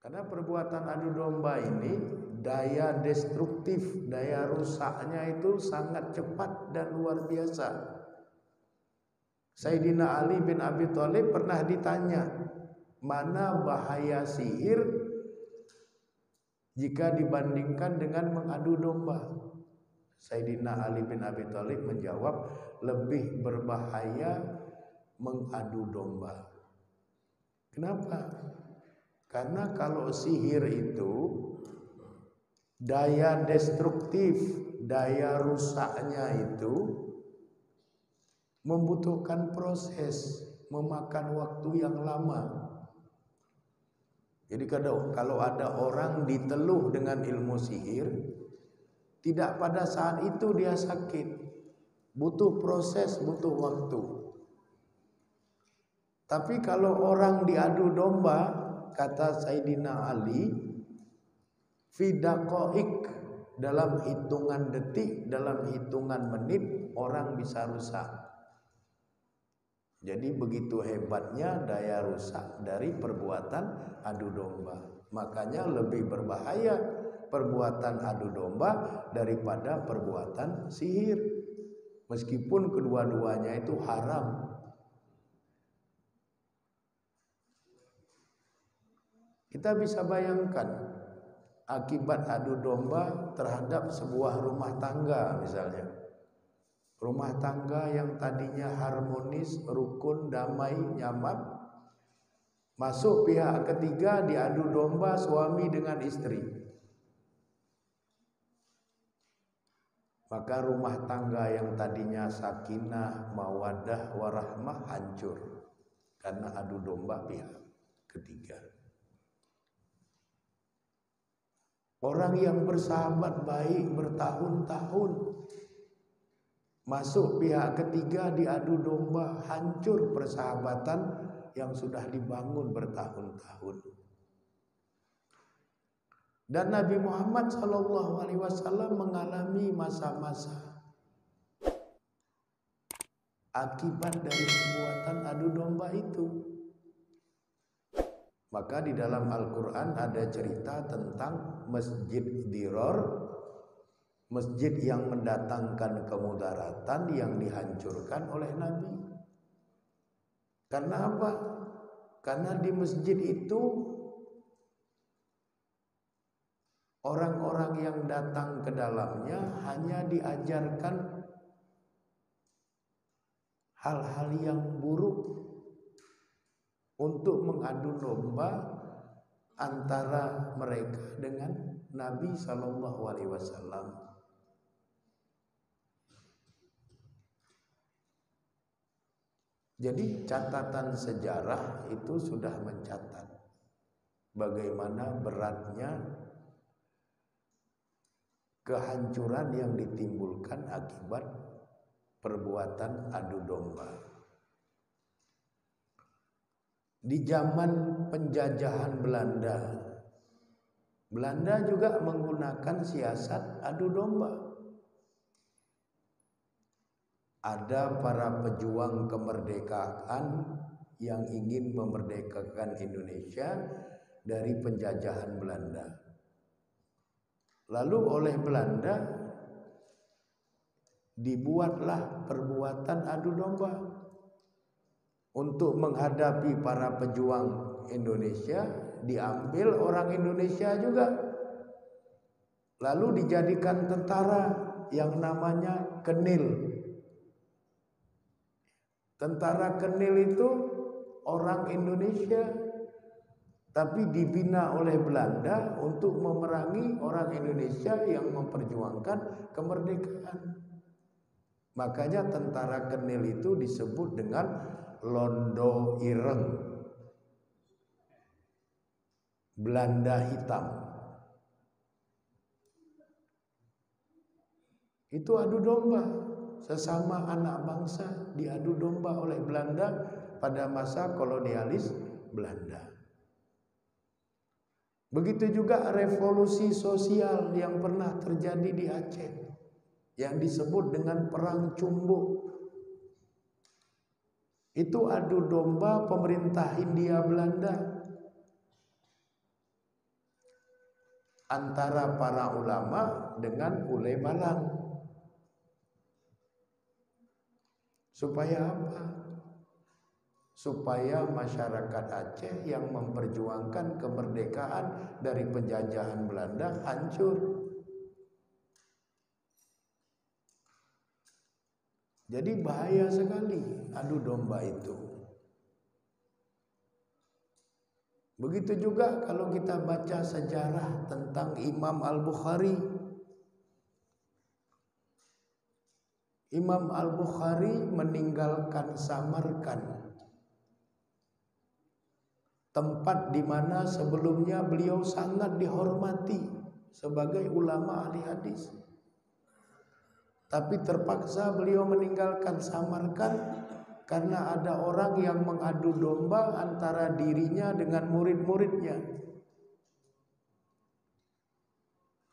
Karena perbuatan adu domba ini daya destruktif, daya rusaknya itu sangat cepat dan luar biasa. Sayyidina Ali bin Abi Thalib pernah ditanya, mana bahaya sihir jika dibandingkan dengan mengadu domba? Sayyidina Ali bin Abi Thalib menjawab, lebih berbahaya mengadu domba. Kenapa? Karena kalau sihir itu daya destruktif, daya rusaknya itu membutuhkan proses, memakan waktu yang lama. Jadi kalau ada orang diteluh dengan ilmu sihir, tidak pada saat itu dia sakit, butuh proses, butuh waktu. Tapi kalau orang diadu domba, kata Sayyidina Ali, fidaqaik, dalam hitungan detik, dalam hitungan menit orang bisa rusak. Jadi begitu hebatnya daya rusak dari perbuatan adu domba. Makanya lebih berbahaya perbuatan adu domba daripada perbuatan sihir. Meskipun kedua-duanya itu haram. Kita bisa bayangkan akibat adu domba terhadap sebuah rumah tangga misalnya. Rumah tangga yang tadinya harmonis, rukun, damai, nyaman, masuk pihak ketiga diadu domba suami dengan istri. Maka rumah tangga yang tadinya sakinah, mawaddah, warahmah hancur karena adu domba pihak ketiga. Orang yang bersahabat baik bertahun-tahun, masuk pihak ketiga diadu domba, hancur persahabatan yang sudah dibangun bertahun-tahun. Dan Nabi Muhammad SAW mengalami masa-masa akibat dari perbuatan adu domba itu. Maka di dalam Al-Quran ada cerita tentang Masjid Dirar, masjid yang mendatangkan kemudaratan yang dihancurkan oleh Nabi. Karena apa? Karena di masjid itu orang-orang yang datang ke dalamnya hanya diajarkan hal-hal yang buruk untuk mengadu domba antara mereka dengan Nabi SAW. Jadi catatan sejarah itu sudah mencatat bagaimana beratnya kehancuran yang ditimbulkan akibat perbuatan adu domba. Di zaman penjajahan Belanda, Belanda juga menggunakan siasat adu domba. Ada para pejuang kemerdekaan yang ingin memerdekakan Indonesia dari penjajahan Belanda. Lalu oleh Belanda dibuatlah perbuatan adu domba untuk menghadapi para pejuang Indonesia. Diambil orang Indonesia juga, lalu dijadikan tentara yang namanya Kenil. Tentara Kenil itu orang Indonesia, tapi dibina oleh Belanda untuk memerangi orang Indonesia yang memperjuangkan kemerdekaan. Makanya tentara Kenil itu disebut dengan Londo Ireng, Belanda hitam. Itu adu domba. Sesama anak bangsa diadu domba oleh Belanda pada masa kolonialis Belanda. Begitu juga revolusi sosial yang pernah terjadi di Aceh, yang disebut dengan Perang Cumbuk. Itu adu domba pemerintah Hindia Belanda antara para ulama dengan ule balang. Supaya apa? Supaya masyarakat Aceh yang memperjuangkan kemerdekaan dari penjajahan Belanda hancur. Jadi bahaya sekali adu domba itu. Begitu juga kalau kita baca sejarah tentang Imam Al-Bukhari. Imam Al-Bukhari meninggalkan Samarkand, tempat di mana sebelumnya beliau sangat dihormati sebagai ulama ahli hadis. Tapi terpaksa beliau meninggalkan Samarkand karena ada orang yang mengadu domba antara dirinya dengan murid-muridnya.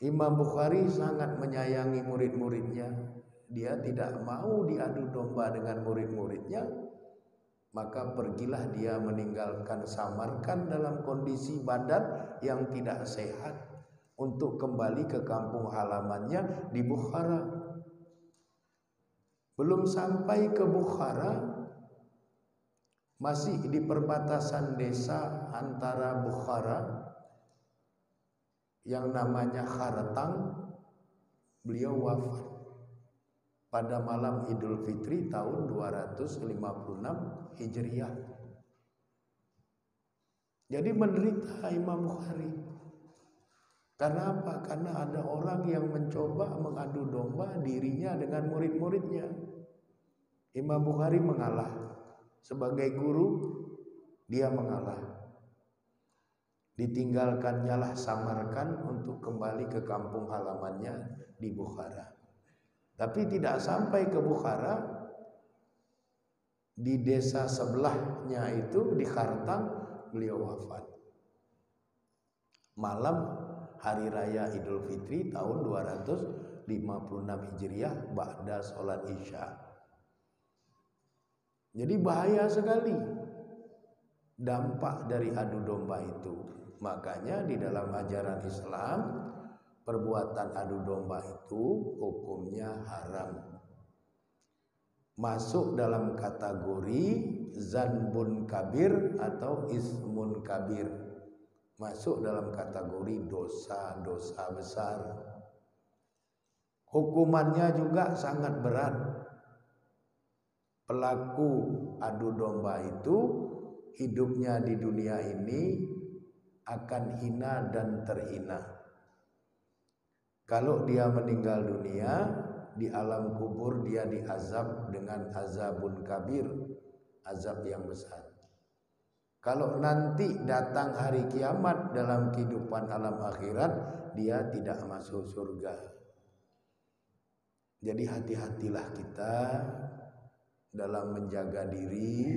Imam Bukhari sangat menyayangi murid-muridnya. Dia tidak mau diadu domba dengan murid-muridnya. Maka pergilah dia meninggalkan Samarkand dalam kondisi badan yang tidak sehat untuk kembali ke kampung halamannya di Bukhara. Belum sampai ke Bukhara, masih di perbatasan desa antara Bukhara yang namanya Kharatang, beliau wafat pada malam Idul Fitri tahun 256 Hijriah. Jadi menderita Imam Bukhari. Karena apa? Karena ada orang yang mencoba mengadu domba dirinya dengan murid-muridnya. Imam Bukhari mengalah. Sebagai guru, dia mengalah. Ditinggalkannya lah Samarkand untuk kembali ke kampung halamannya di Bukhara. Tapi tidak sampai ke Bukhara, di desa sebelahnya itu di Khartang beliau wafat. Malam hari raya Idul Fitri tahun 256 Hijriah ba'da sholat Isya. Jadi bahaya sekali dampak dari adu domba itu. Makanya di dalam ajaran Islam perbuatan adu domba itu hukumnya haram. Masuk dalam kategori zanbun kabir atau ismun kabir. Masuk dalam kategori dosa-dosa besar. Hukumannya juga sangat berat. Pelaku adu domba itu hidupnya di dunia ini akan hina dan terhina. Kalau dia meninggal dunia, di alam kubur dia diazab dengan azabun kabir, azab yang besar. Kalau nanti datang hari kiamat dalam kehidupan alam akhirat, dia tidak masuk surga. Jadi hati-hatilah kita dalam menjaga diri.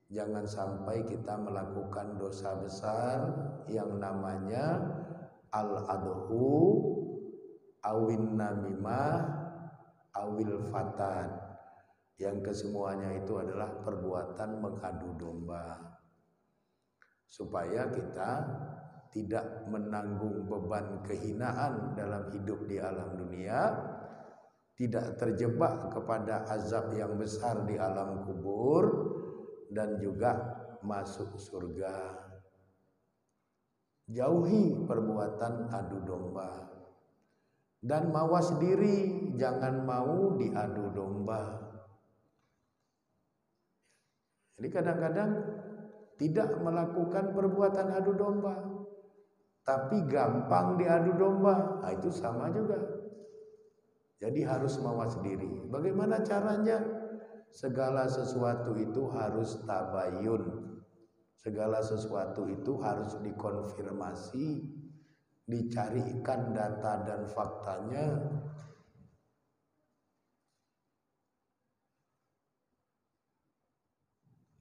Jangan sampai kita melakukan dosa besar yang namanya al-adhu, awin namimah, awil fatad. Yang kesemuanya itu adalah perbuatan mengadu domba. Supaya kita tidak menanggung beban kehinaan dalam hidup di alam dunia, tidak terjebak kepada azab yang besar di alam kubur, dan juga masuk surga. Jauhi perbuatan adu domba. Dan mawas diri, jangan mau diadu domba. Jadi kadang-kadang tidak melakukan perbuatan adu domba, tapi gampang diadu domba. Nah, itu sama juga. Jadi harus mawas diri. Bagaimana caranya? Segala sesuatu itu harus tabayun. Segala sesuatu itu harus dikonfirmasi, dicarikan data dan faktanya.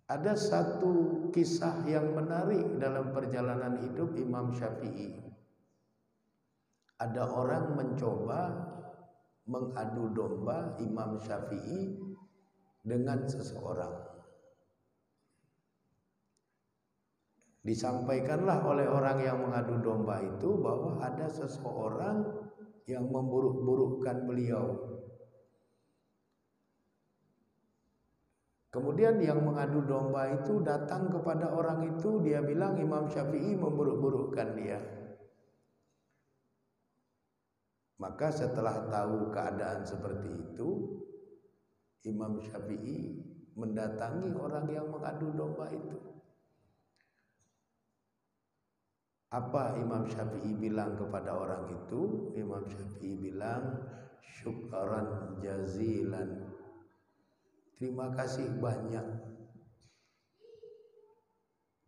Ada satu kisah yang menarik dalam perjalanan hidup Imam Syafi'i. Ada orang mencoba mengadu domba Imam Syafi'i dengan seseorang. Disampaikanlah oleh orang yang mengadu domba itu bahwa ada seseorang yang memburuk-burukkan beliau. Kemudian yang mengadu domba itu datang kepada orang itu, dia bilang Imam Syafi'i memburuk-burukkan dia. Maka setelah tahu keadaan seperti itu, Imam Syafi'i mendatangi orang yang mengadu domba itu. Apa Imam Syafi'i bilang kepada orang itu? Imam Syafi'i bilang, syukran jazilan. Terima kasih banyak.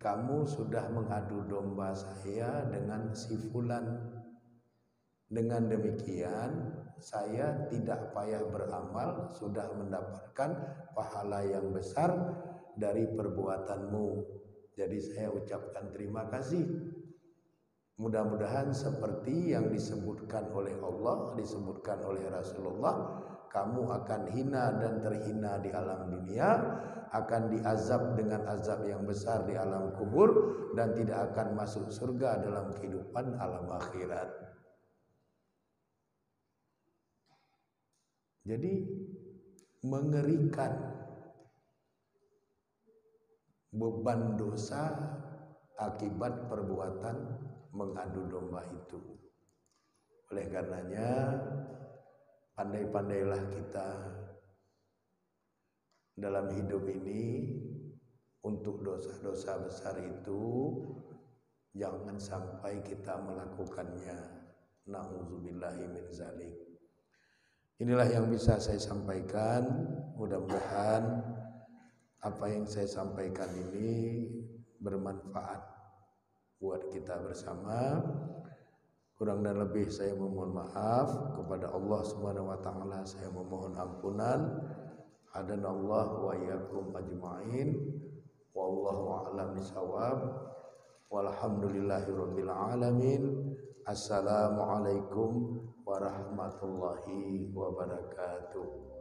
Kamu sudah mengadu domba saya dengan si fulan. Dengan demikian, saya tidak payah beramal, sudah mendapatkan pahala yang besar dari perbuatanmu. Jadi saya ucapkan terima kasih. Mudah-mudahan seperti yang disebutkan oleh Allah, disebutkan oleh Rasulullah, kamu akan hina dan terhina di alam dunia, akan diazab dengan azab yang besar di alam kubur, dan tidak akan masuk surga dalam kehidupan alam akhirat. Jadi mengerikan beban dosa akibat perbuatan mengadu domba itu. Oleh karenanya, pandai-pandailah kita dalam hidup ini untuk dosa-dosa besar itu jangan sampai kita melakukannya. Na'udzubillahi min zalik. Inilah yang bisa saya sampaikan. Mudah-mudahan apa yang saya sampaikan ini bermanfaat buat kita bersama. Kurang dan lebih saya memohon maaf. Kepada Allah Subhanahu wa taala saya memohon ampunan. Hadanallahu wa iyyakum ajma'in. Wallahu a'lam bishawab. Walhamdulillahirabbil alamin. Assalamualaikum warahmatullahi wabarakatuh.